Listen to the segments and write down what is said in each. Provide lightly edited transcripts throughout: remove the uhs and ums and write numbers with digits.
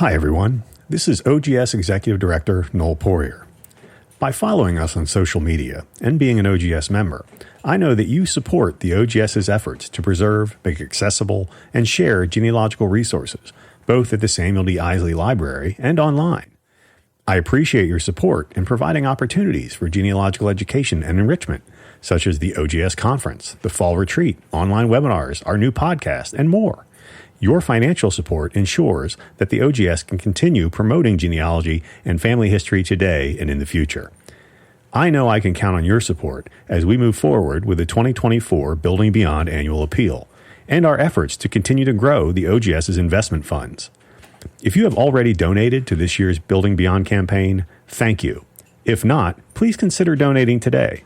Hi, everyone. This is OGS Executive Director Noel Poirier. By following us on social media and being an OGS member, I know that you support the OGS's efforts to preserve, make accessible, and share genealogical resources, both at the Samuel D. Isley Library and online. I appreciate your support in providing opportunities for genealogical education and enrichment, such as the OGS Conference, the Fall Retreat, online webinars, our new podcast, and more. Your financial support ensures that the OGS can continue promoting genealogy and family history today and in the future. I know I can count on your support as we move forward with the 2024 Building Beyond Annual Appeal and our efforts to continue to grow the OGS's investment funds. If you have already donated to this year's Building Beyond campaign, thank you. If not, please consider donating today.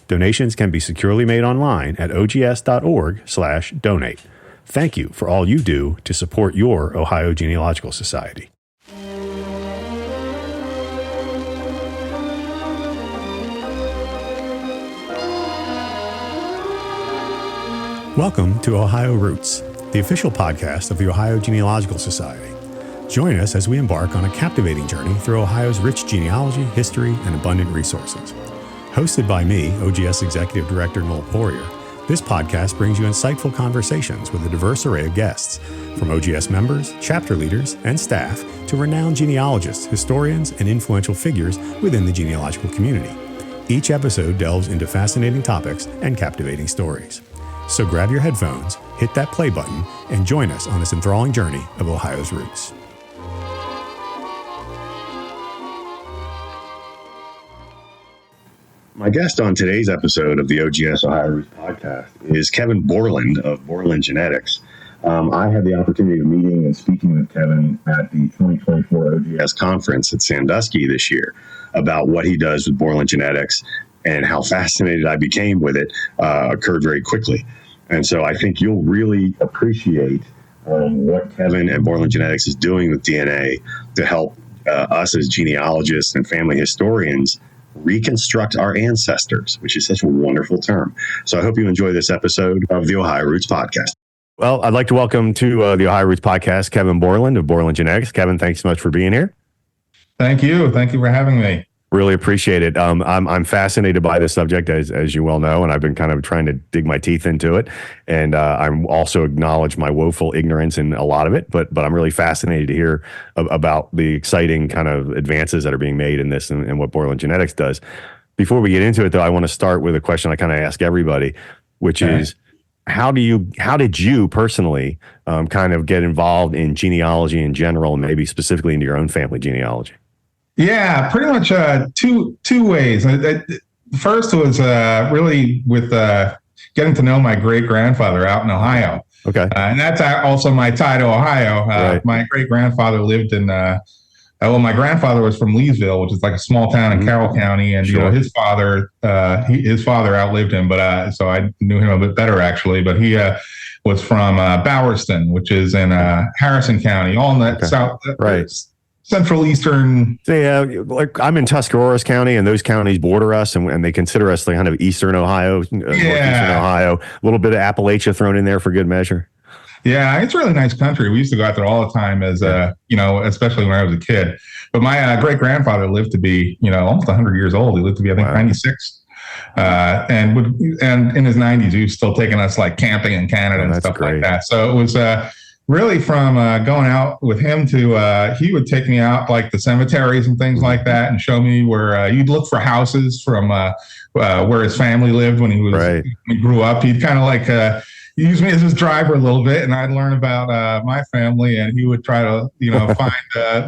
Donations can be securely made online at ogs.org/donate. Thank you for all you do to support your Ohio Genealogical Society. Welcome to Ohio Roots, the official podcast of the Ohio Genealogical Society. Join us as we embark on a captivating journey through Ohio's rich genealogy, history, and abundant resources. Hosted by me, OGS Executive Director Noel Poirier, this podcast brings you insightful conversations with a diverse array of guests, from OGS members, chapter leaders, and staff to renowned genealogists, historians, and influential figures within the genealogical community. Each episode delves into fascinating topics and captivating stories. So grab your headphones, hit that play button, and join us on this enthralling journey of Ohio's roots. My guest on today's episode of the OGS Ohio Roots podcast is Kevin Borland of Borland Genetics. I had the opportunity of meeting and speaking with Kevin at the 2024 OGS conference at Sandusky this year about what he does with Borland Genetics, and how fascinated I became with it occurred very quickly. And so I think you'll really appreciate what Kevin and Borland Genetics is doing with DNA to help us as genealogists and family historians reconstruct our ancestors, which is such a wonderful term. So I hope you enjoy this episode of the Ohio Roots podcast. Well, I'd like to welcome to the Ohio Roots podcast, Kevin Borland of Borland Genetics. Kevin, thanks so much for being here. Thank you. Thank you for having me. Really appreciate it. I'm fascinated by this subject, as you well know, and I've been kind of trying to dig my teeth into it. And I'm also acknowledge my woeful ignorance in a lot of it, but I'm really fascinated to hear about the exciting kind of advances that are being made in this and what Borland Genetics does. Before we get into it, though, I want to start with a question I kind of ask everybody, which is, how did you personally kind of get involved in genealogy in general, and maybe specifically into your own family genealogy? Yeah, pretty much two ways. The first was really with getting to know my great-grandfather out in Ohio. Okay. And that's also my tie to Ohio. Right. My great-grandfather lived in, my grandfather was from Leesville, which is like a small town in Carroll County. And, Sure. his father outlived him, but so I knew him a bit better, actually. But he was from Bowerston, which is in Harrison County, all in that south. Right. Central Eastern. Yeah, like I'm in Tuscarawas County, and those counties border us, and they consider us like kind of Eastern Ohio, Northeastern Ohio. A little bit of Appalachia thrown in there for good measure. Yeah, it's a really nice country. We used to go out there all the time as, especially when I was a kid. But my great-grandfather lived to be, almost 100 years old. He lived to be, I think, 96. And in his 90s, he was still taking us like camping in Canada and stuff like that. So it was really from going out with him to, he would take me out like the cemeteries and things like that and show me where you'd look for houses from where his family lived when when he grew up. He'd kind of like use me as his driver a little bit, and I'd learn about my family, and he would try to, find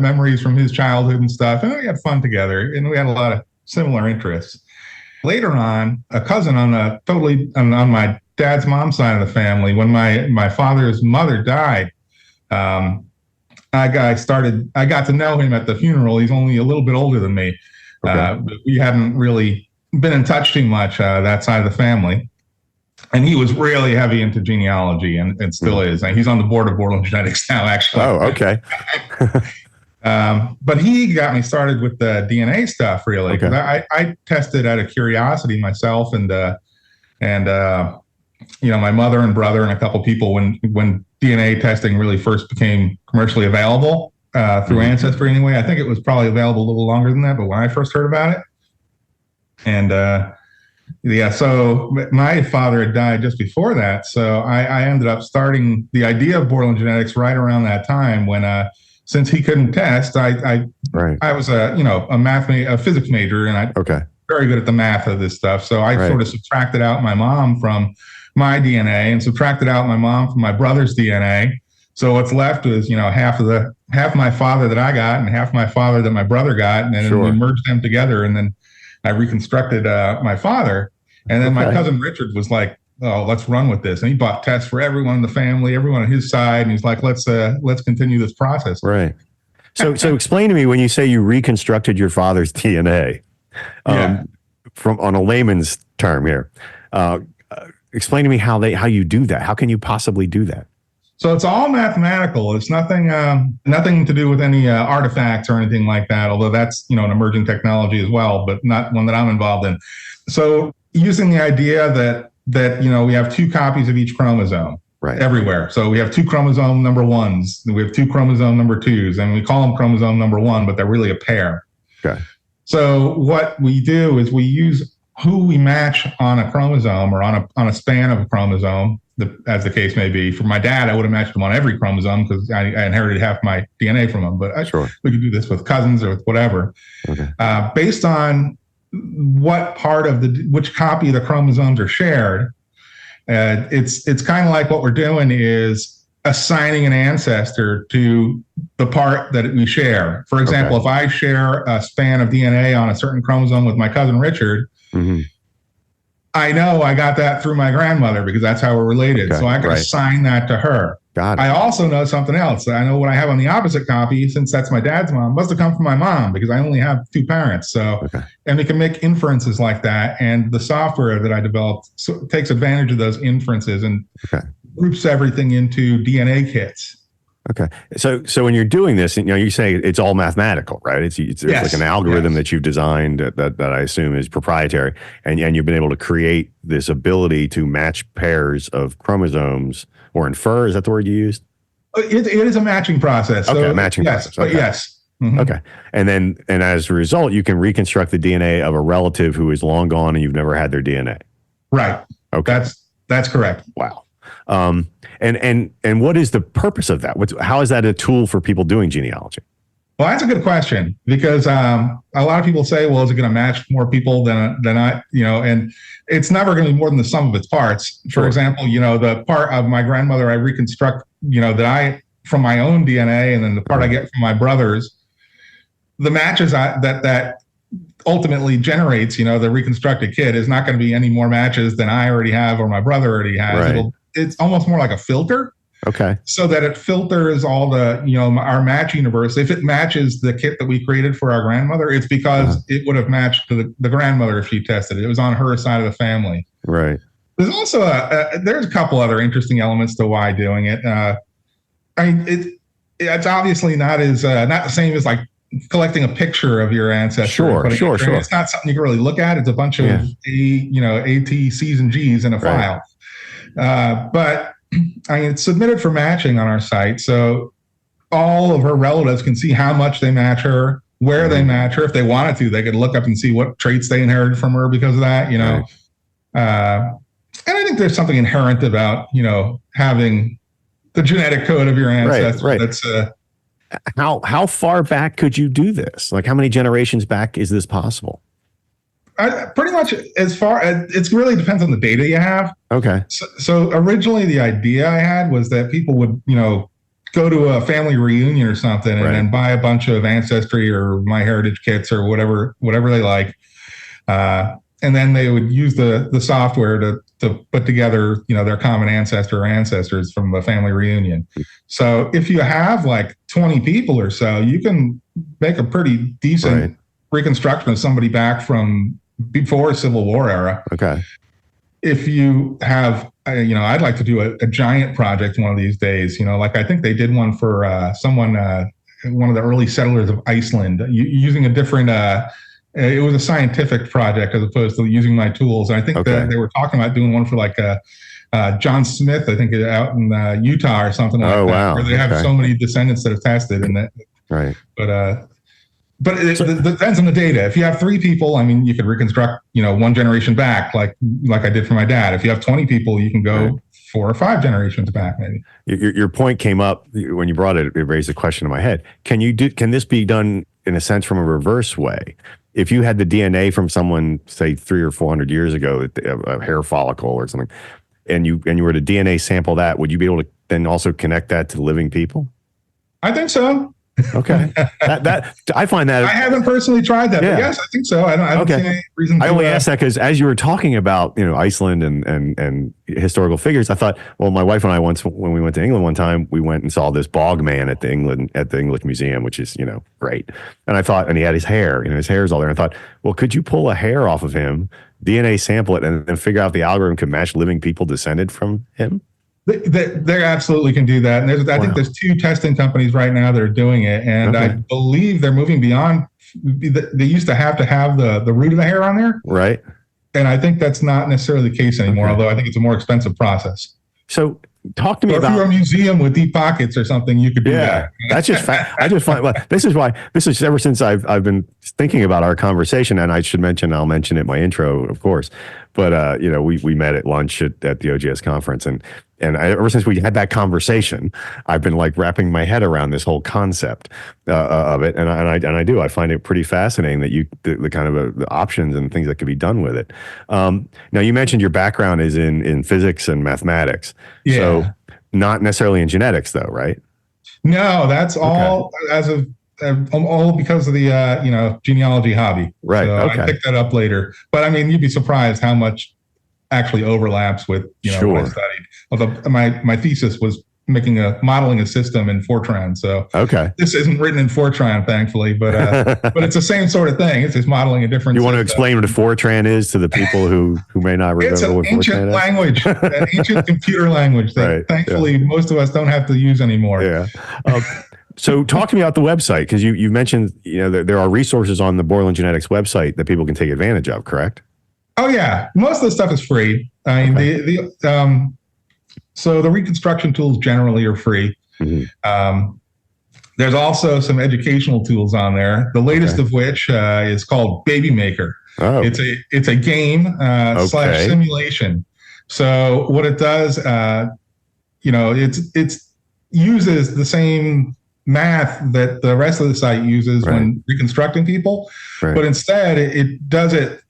memories from his childhood and stuff. And we had fun together, and we had a lot of similar interests. Later on, a cousin on my dad's mom's side of the family, when my father's mother died, I got to know him at the funeral. He's only a little bit older than me. But we hadn't really been in touch too much, that side of the family. And he was really heavy into genealogy and still is. And he's on the board of Borland Genetics now, actually. Oh, okay. But he got me started with the DNA stuff, really. Because I tested out of curiosity myself, and my mother and brother and a couple people when DNA testing really first became commercially available. through Ancestry anyway. I think it was probably available a little longer than that, but when I first heard about it, and so my father had died just before that, so I ended up starting the idea of Borland Genetics right around that time when, since he couldn't test, I was a physics major, and I very good at the math of this stuff. So I sort of subtracted out my mom from my DNA and subtracted out my mom from my brother's DNA. So what's left was, half my father that I got and half my father that my brother got. And then we merged them together. And then I reconstructed my father. And then my cousin Richard was like, oh, let's run with this. And he bought tests for everyone in the family, everyone on his side. And he's like, let's continue this process. Right. So explain to me, when you say you reconstructed your father's DNA, from on a layman's term here, explain to me how you do that. How can you possibly do that? So it's all mathematical. It's nothing to do with any artifacts or anything like that. Although that's an emerging technology as well, but not one that I'm involved in. So using the idea that we have two copies of each chromosome everywhere. So we have two chromosome number ones, we have two chromosome number twos, and we call them chromosome number one, but they're really a pair. Okay. So what we do is we use who we match on a chromosome or on a span of a chromosome, as the case may be. For my dad, I would have matched him on every chromosome because I inherited half my DNA from him. But we could do this with cousins or with whatever, based on what part of which copy of the chromosomes are shared. It's kind of like what we're doing is assigning an ancestor to the part that we share. For example, if I share a span of DNA on a certain chromosome with my cousin Richard, I know I got that through my grandmother because that's how we're related. So I can assign that to her. Got it. I also know something else. I know what I have on the opposite copy, since that's my dad's mom, must have come from my mom because I only have two parents. So, and we can make inferences like that. And the software that I developed takes advantage of those inferences and groups everything into DNA kits. Okay. So when you're doing this, you say it's all mathematical, right? It's like an algorithm that you've designed that I assume is proprietary, and you've been able to create this ability to match pairs of chromosomes or infer. Is that the word you used? It is a matching process. Okay, a matching process. Okay. But yes. Mm-hmm. Okay. And as a result, you can reconstruct the DNA of a relative who is long gone and you've never had their DNA. Right. Okay. That's correct. Wow. And what is the purpose of that? How is that a tool for people doing genealogy? Well, that's a good question because a lot of people say, well, is it going to match more people than I, and it's never going to be more than the sum of its parts. For example, the part of my grandmother I reconstruct, that from my own DNA, and then the part I get from my brother's, the matches that ultimately generates, the reconstructed kid is not going to be any more matches than I already have or my brother already has. Right. It's almost more like a filter. Okay. So that it filters all the, our match universe. If it matches the kit that we created for our grandmother, it's because it would have matched the grandmother if she tested it. It was on her side of the family. Right. There's also there's a couple other interesting elements to why doing it. It's obviously not the same as like collecting a picture of your ancestors. Sure. It's not something you can really look at. It's a bunch of A, T, C's and G's in a file. But it's submitted for matching on our site. So all of her relatives can see how much they match her, where they match her. If they wanted to, they could look up and see what traits they inherited from her because of that, and I think there's something inherent about, having the genetic code of your ancestors. Right. That's how far back could you do this? Like how many generations back is this possible? Pretty much as far as it really depends on the data you have. Okay. So originally the idea I had was that people would, go to a family reunion or something and then buy a bunch of Ancestry or MyHeritage kits or whatever they like. And then they would use the software to put together, their common ancestor or ancestors from a family reunion. So if you have like 20 people or so, you can make a pretty decent reconstruction of somebody back from before Civil War era. Okay. If you have, I'd like to do a giant project one of these days, like I think they did one for someone, one of the early settlers of Iceland, using a different, it was a scientific project as opposed to using my tools. And I think that they were talking about doing one for like John Smith, I think out in Utah or something like that, where they have so many descendants that have tested. And Right. But it depends on the data. If you have 3 people, I mean, you could reconstruct, one generation back, like I did for my dad. If you have 20 people, you can go 4 or 5 generations back, maybe. Your point came up when you brought it. It raised a question in my head. Can this be done in a sense from a reverse way? If you had the DNA from someone, say 300 or 400 years ago, a hair follicle or something, and you were to DNA sample that, would you be able to then also connect that to living people? I think so. Okay. that I find that I haven't personally tried that, but yes, I think so. I don't see any reason to. I only asked that because as you were talking about, Iceland and historical figures, I thought, well, my wife and I once, when we went to England one time, we went and saw this bog man at the English Museum, which is, great. And I thought, and he had his hair, his hair's all there. And I thought, well, could you pull a hair off of him, DNA sample it, and then figure out if the algorithm could match living people descended from him? They absolutely can do that. And I think there's 2 testing companies right now that are doing it. And I believe they're moving beyond. They used to have the root of the hair on there. Right. And I think that's not necessarily the case anymore, although I think it's a more expensive process. So talk to me about. If you're a museum with deep pockets or something, you could do that. That's just I just find this is ever since I've been thinking about our conversation, and I'll mention it in my intro, of course. But we met at lunch at the OGS conference, and ever since we had that conversation, I've been like wrapping my head around this whole concept of it, and I find it pretty fascinating that the kind of the options and things that could be done with it. Now you mentioned your background is in physics and mathematics, so not necessarily in genetics, though, right? No, that's all all because of the genealogy hobby. Right. So I picked that up later, but I mean, you'd be surprised how much actually overlaps with what I studied. Although my thesis was modeling a system in Fortran, so this isn't written in Fortran, thankfully, but it's the same sort of thing. It's just modeling a different. You want to explain what a Fortran is to the people who may not remember? It's an ancient language, an ancient computer language that thankfully most of us don't have to use anymore. Yeah. So talk to me about the website, because you mentioned there are resources on the Borland Genetics website that people can take advantage of, correct? Oh yeah, most of the stuff is free. I mean, so the reconstruction tools generally are free. Mm-hmm. There's also some educational tools on there. The latest of which is called Baby Maker. Oh. It's a game / simulation. So what it does, it uses the same math that the rest of the site uses when reconstructing people, but instead it does it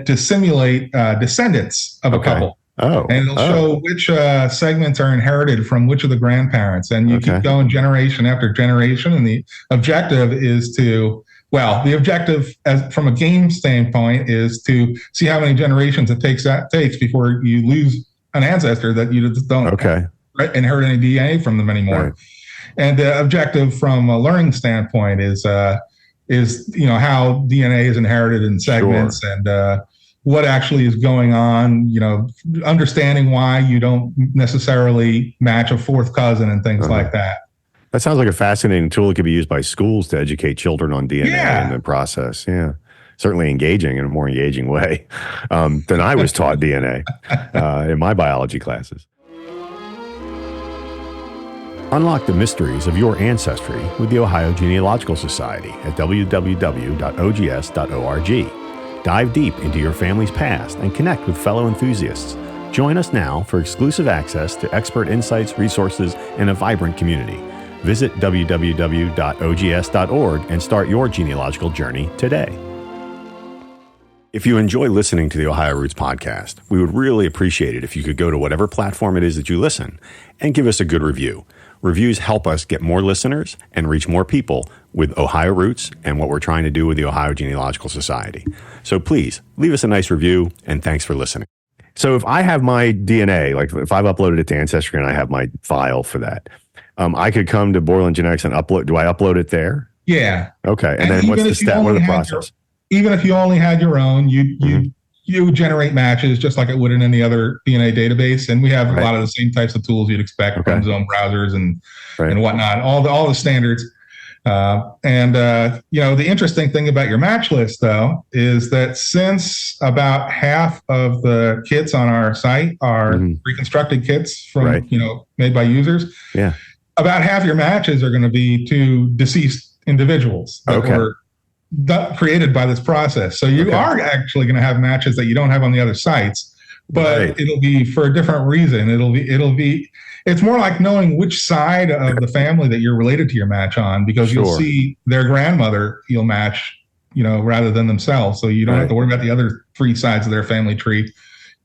to simulate descendants of a couple. And it'll show which segments are inherited from which of the grandparents, and you keep going generation after generation. And the objective is from a game standpoint is to see how many generations it takes before you lose an ancestor that you just don't inherit any DNA from them anymore. Right. And the objective from a learning standpoint is how DNA is inherited in segments and what actually is going on, understanding why you don't necessarily match a fourth cousin and things like that. That sounds like a fascinating tool that could be used by schools to educate children on DNA in the process. Yeah. Certainly engaging in a more engaging way than I was taught DNA in my biology classes. Unlock the mysteries of your ancestry with the Ohio Genealogical Society at www.ogs.org. Dive deep into your family's past and connect with fellow enthusiasts. Join us now for exclusive access to expert insights, resources, and a vibrant community. Visit www.ogs.org and start your genealogical journey today. If you enjoy listening to the Ohio Roots podcast, we would really appreciate it if you could go to whatever platform it is that you listen and give us a good review. Reviews help us get more listeners and reach more people with Ohio Roots and what we're trying to do with the Ohio Genealogical Society. So please leave us a nice review, and thanks for listening. So if I have my DNA, like if I've uploaded it to Ancestry and I have my file for that, I could come to Borland Genetics and upload. Do I upload it there? Yeah. Okay. And then what's the step? What are the process? Even if you only had your own, you generate matches just like it would in any other DNA database. And we have a lot of the same types of tools you'd expect from Zone browsers and whatnot, all the standards. The interesting thing about your match list, though, is that since about half of the kits on our site are reconstructed kits from, made by users, about half your matches are going to be to deceased individuals that were created by this process. So you are actually going to have matches that you don't have on the other sites, but it'll be for a different reason. It's more like knowing which side of the family that you're related to your match on, because you'll see their grandmother you'll match, rather than themselves. So you don't have to worry about the other 3 sides of their family tree.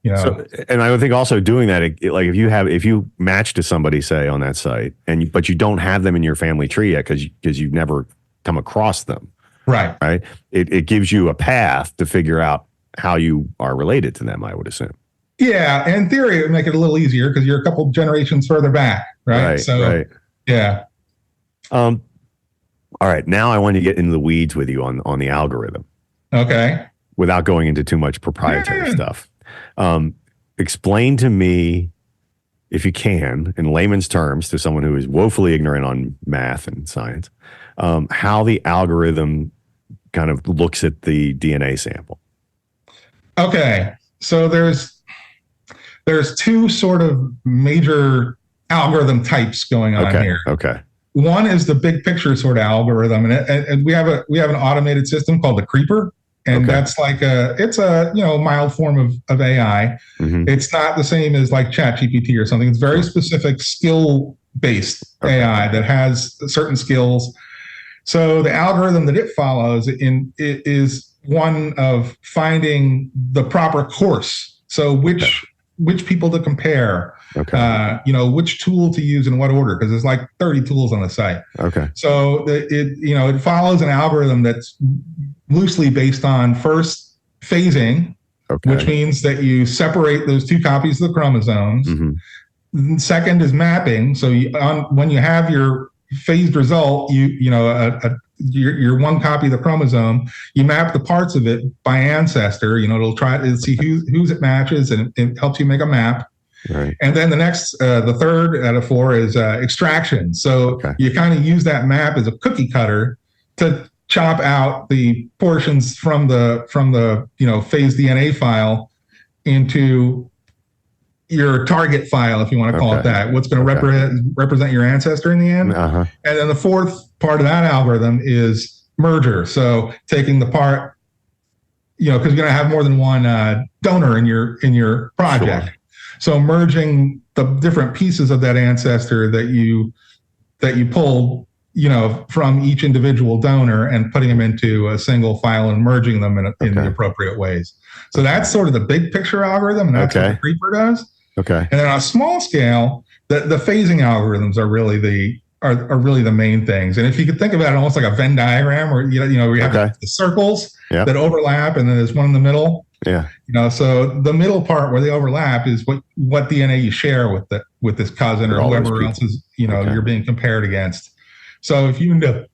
So, and I would think also doing that, like if you match to somebody, say on that site, but you don't have them in your family tree yet because you've never come across them, right? It gives you a path to figure out how you are related to them, I would assume. Yeah, in theory, it would make it a little easier because you're a couple generations further back, right? Yeah. All right, now I want to get into the weeds with you on the algorithm. Okay. Without going into too much proprietary stuff. Explain to me, if you can, in layman's terms, to someone who is woefully ignorant on math and science, how the algorithm kind of looks at the DNA sample. Okay, so there's 2 sort of major algorithm types going on here. Okay. One is the big picture sort of algorithm, and we have an automated system called the Creeper. And that's like it's a mild form of AI. Mm-hmm. It's not the same as like ChatGPT or something. It's very specific skill-based AI that has certain skills. So the algorithm that it follows is one of finding the proper course. So which people to compare, which tool to use in what order, because there's like 30 tools on the site. Okay. So it follows an algorithm that's loosely based on first phasing, which means that you separate those 2 copies of the chromosomes. Mm-hmm. Second is mapping. So when you have your phased result, your 1 copy of the chromosome, you map the parts of it by ancestor. It'll try to see whose it matches, and it helps you make a map. Right. And then the third out of 4 is extraction. So you kind of use that map as a cookie cutter to chop out the portions from the phased DNA file into your target file, if you want to call it that. What's going to represent your ancestor in the end. And then the 4th part of that algorithm is merger. So taking the part, because you're going to have more than one donor in your project. Sure. So merging the different pieces of that ancestor that you pulled, from each individual donor, and putting them into a single file and merging them in the appropriate ways. So that's sort of the big picture algorithm, and that's what the Creeper does. Okay. And then on a small scale, the phasing algorithms are really the main things. And if you could think about it almost like a Venn diagram, where we have the circles that overlap, and then there's one in the middle. Yeah. So the middle part where they overlap is what DNA you share with this cousin or whoever else is you're being compared against. So if you know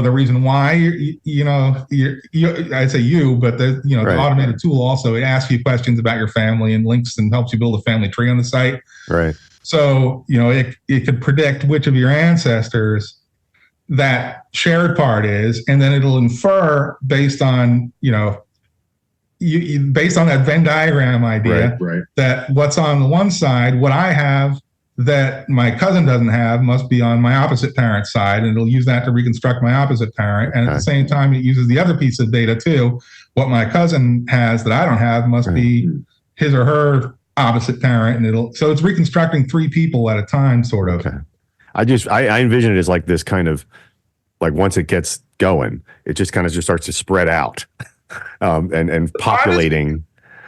the reason why I'd say you, but the automated tool also, it asks you questions about your family and links and helps you build a family tree on the site. Right. So it could predict which of your ancestors that shared part is, and then it'll infer based on based on that Venn diagram idea that what's on the one side, what I have that my cousin doesn't have must be on my opposite parent's side, and it'll use that to reconstruct my opposite parent. And at the same time, it uses the other piece of data too. What my cousin has that I don't have must be his or her opposite parent, and so it's reconstructing 3 people at a time, sort of. Okay. I envision it as like this kind of, like once it gets going, it just kind of just starts to spread out and populating.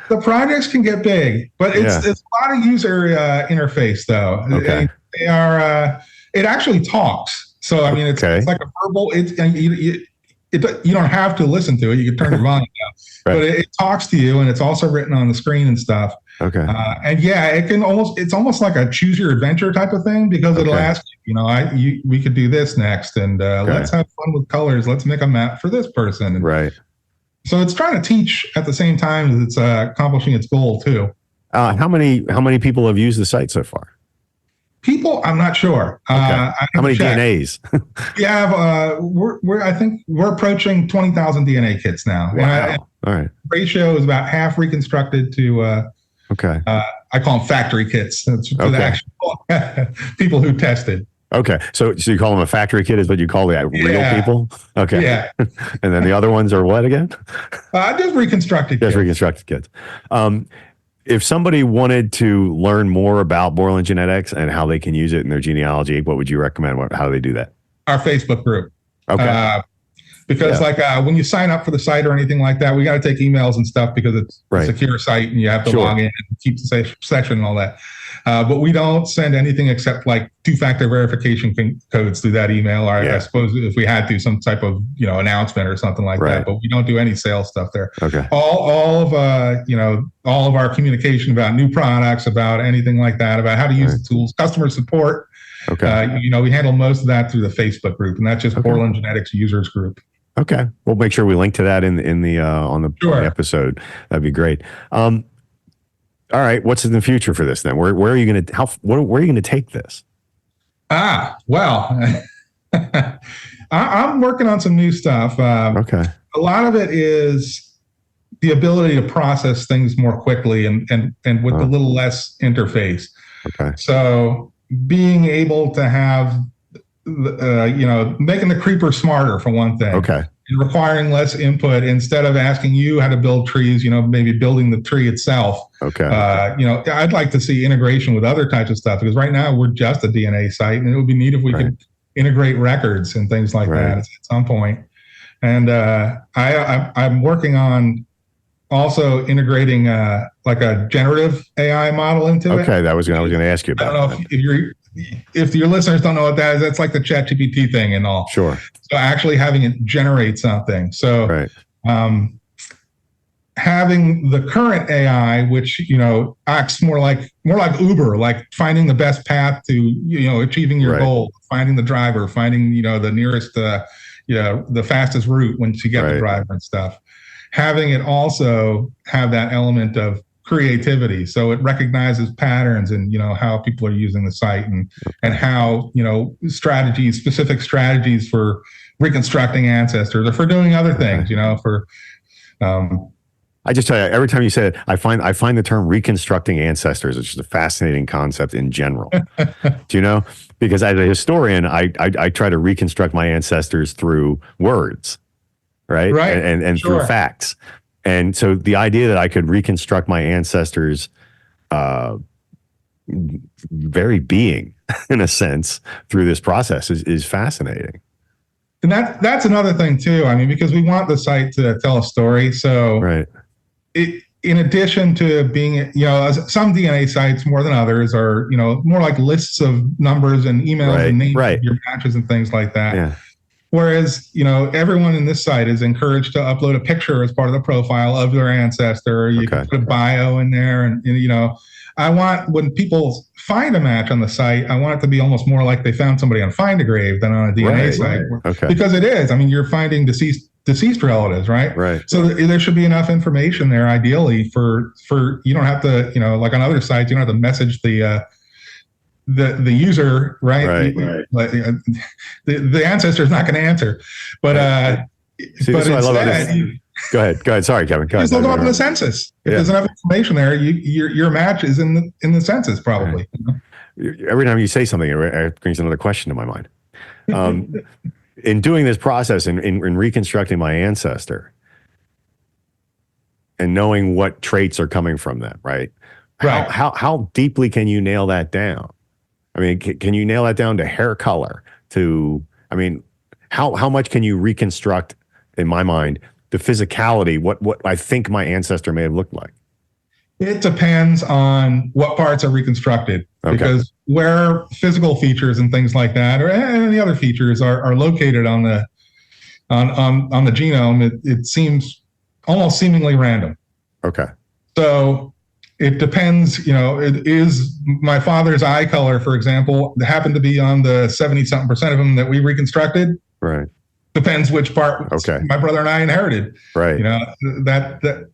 The projects can get big, but it's a lot of user interface, though. Okay. They are. It actually talks. So I mean, it's like a verbal. You don't have to listen to it. You can turn your volume down, but it talks to you, and it's also written on the screen and stuff. Okay. And it can it's almost like a choose your adventure type of thing, because it'll ask you, we could do this next, and let's have fun with colors. Let's make a map for this person. And, so it's trying to teach at the same time as it's accomplishing its goal too. How many people have used the site so far? People, I'm not sure. How many DNAs? I think we're approaching 20,000 DNA kits now. Wow. All right. Ratio is about half reconstructed to. I call them factory kits. That's for the actual people who tested. Okay. So you call them a factory kit is what you call the real people? Okay. Yeah. And then the other ones are what again? Just reconstructed kids. Just reconstructed kids. If somebody wanted to learn more about Borland genetics and how they can use it in their genealogy, what would you recommend? How do they do that? Our Facebook group. Okay. Because when you sign up for the site or anything like that, we got to take emails and stuff because it's a secure site and you have to log in and keep the session and all that. But we don't send anything except like 2-factor verification codes through that email. Or I suppose if we had to, some type of announcement or something like that. But we don't do any sales stuff there. Okay. All of our communication about new products, about anything like that, about how to use the tools, customer support. Okay. We handle most of that through the Facebook group, and that's just Borland Genetics Users Group. Okay, we'll make sure we link to that on the episode. That'd be great. All right, what's in the future for this then? Where are you going to where are you going to take this? Well, I'm working on some new stuff. Okay. A lot of it is the ability to process things more quickly and with a little less interface. Okay. So being able to have, making the creeper smarter for one thing. Okay. And requiring less input instead of asking you how to build trees, maybe building the tree itself. Okay. I'd like to see integration with other types of stuff because right now we're just a DNA site and it would be neat if we could integrate records and things like that at some point. And I'm working on also integrating like a generative AI model into it. Okay, I was going to ask you about. I don't know if your listeners don't know what that is, that's like the ChatGPT thing and all. Sure. So actually having it generate something. So having the current AI, which acts more like Uber, like finding the best path to achieving your goal, finding the driver, finding the nearest the fastest route once you get the driver and stuff. Having it also have that element of creativity, so it recognizes patterns and how people are using the site and how specific strategies for reconstructing ancestors or for doing other things. I just tell you, every time you say it, I find the term reconstructing ancestors is just a fascinating concept in general. Do you know? Because as a historian, I try to reconstruct my ancestors through words, right? And through facts. And so the idea that I could reconstruct my ancestors' very being, in a sense, through this process is fascinating. And that's another thing too. I mean, because we want the site to tell a story. So in addition to being, some DNA sites more than others are, more like lists of numbers and emails and names of your matches and things like that. Yeah. Whereas, everyone in this site is encouraged to upload a picture as part of the profile of their ancestor. You can put a bio in there. And I want, when people find a match on the site, I want it to be almost more like they found somebody on Find a Grave than on a DNA site. Because it is. I mean, you're finding deceased relatives, right? Right. So there should be enough information there, ideally, for you don't have to, like on other sites, you don't have to message the user, right? The ancestor is not going to answer, but instead, go ahead. Sorry, Kevin. Go ahead. Just look up in the census. If there's enough information there, your match is in the census probably. Every time you say something, it brings another question to my mind. In doing this process, in reconstructing my ancestor, and knowing what traits are coming from them, right? How deeply can you nail that down? I mean, can you nail that down to hair color? How much can you reconstruct, in my mind, the physicality, what I think my ancestor may have looked like? It depends on what parts are reconstructed, because where physical features and things like that, or any other features are located on the genome, it seems almost seemingly random. Okay. So it depends, it is my father's eye color, for example, happened to be on the 70-something% of them that we reconstructed. Right. Depends which part my brother and I inherited. Right. That.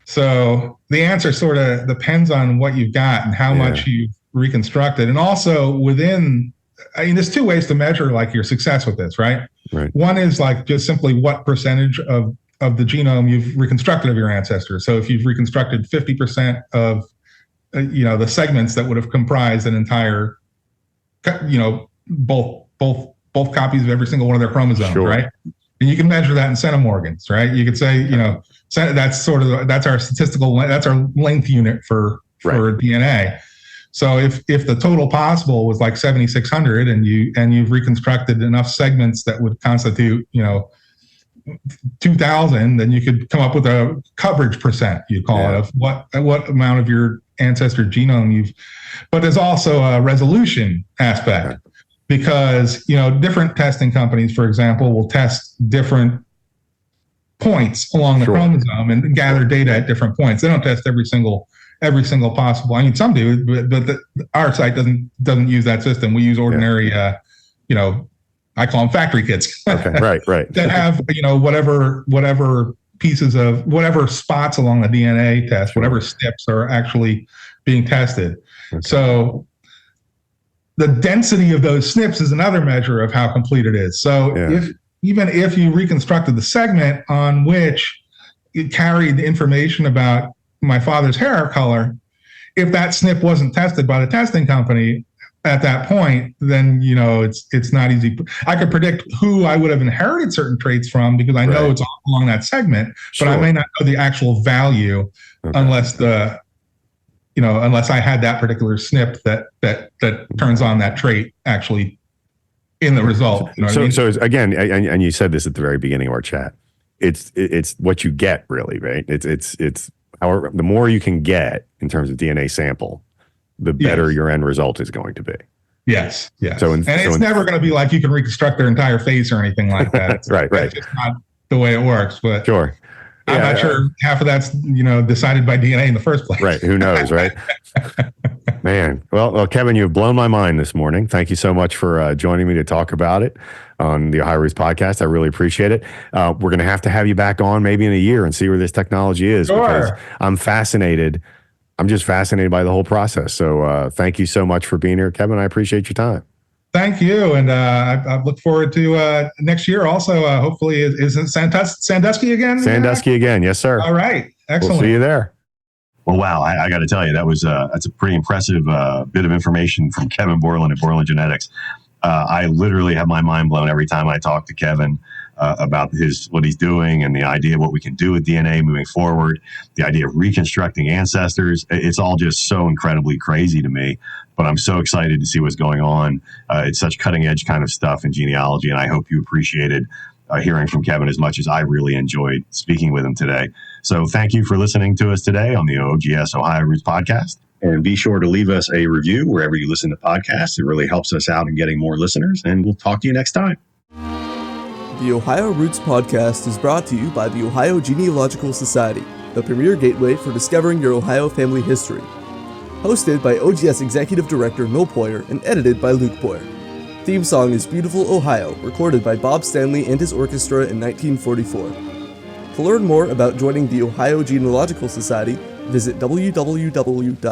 So the answer sort of depends on what you've got and how much you've reconstructed. And also there's two ways to measure like your success with this, right? Right. One is like just simply what percentage of the genome you've reconstructed of your ancestors. So if you've reconstructed 50% of, the segments that would have comprised an entire both copies of every single one of their chromosomes, Sure. right? And you can measure that in centimorgans, right? You could say, that's our statistical, that's our length unit for DNA. So if the total possible was like 7,600 and you've reconstructed enough segments that would constitute, 2,000, then you could come up with a coverage percent, you call it, of what amount of your ancestor genome but there's also a resolution aspect. Because, different testing companies, for example, will test different points along the chromosome and gather data at different points. They don't test every single possible. I mean, some do, but our site doesn't use that system. We use ordinary, I call them factory kits. Okay, right. That have, whatever pieces of whatever spots along the DNA test, whatever steps are actually being tested. Okay. So the density of those SNPs is another measure of how complete it is. So even if you reconstructed the segment on which it carried the information about my father's hair color, if that SNP wasn't tested by the testing company at that point, then it's not easy. I could predict who I would have inherited certain traits from because I know it's all along that segment, but I may not know the actual value unless unless I had that particular SNP that turns on that trait actually in the result. So again, and you said this at the very beginning of our chat, it's what you get really, right? It's however, the more you can get in terms of DNA sample, the better your end result is going to be. Yes. So it's never going to be like you can reconstruct their entire face or anything like that. Right. That's just not the way it works. But sure. I'm not sure half of that's, decided by DNA in the first place. Right. Who knows, right? Man. Well, Kevin, you've blown my mind this morning. Thank you so much for joining me to talk about it on the Ohio Roots podcast. I really appreciate it. We're going to have you back on maybe in a year and see where this technology is. Sure. Because I'm fascinated. I'm just fascinated by the whole process. So thank you so much for being here, Kevin. I appreciate your time. Thank you. And I look forward to next year also. Hopefully, is it Sandusky again? Sandusky again. Yes, sir. All right. Excellent. We'll see you there. Well, wow. I got to tell you, that's a pretty impressive bit of information from Kevin Borland at Borland Genetics. I literally have my mind blown every time I talk to Kevin about what he's doing and the idea of what we can do with DNA moving forward, the idea of reconstructing ancestors. It's all just so incredibly crazy to me, but I'm so excited to see what's going on. It's such cutting edge kind of stuff in genealogy, and I hope you appreciated hearing from Kevin as much as I really enjoyed speaking with him today. So thank you for listening to us today on the OGS Ohio Roots podcast. And be sure to leave us a review wherever you listen to podcasts. It really helps us out in getting more listeners, and we'll talk to you next time. The Ohio Roots podcast is brought to you by the Ohio Genealogical Society, the premier gateway for discovering your Ohio family history. Hosted by OGS Executive Director Noel Poyer and edited by Luke Poyer. Theme song is Beautiful Ohio, recorded by Bob Stanley and his orchestra in 1944. To learn more about joining the Ohio Genealogical Society, visit www.ogs.org.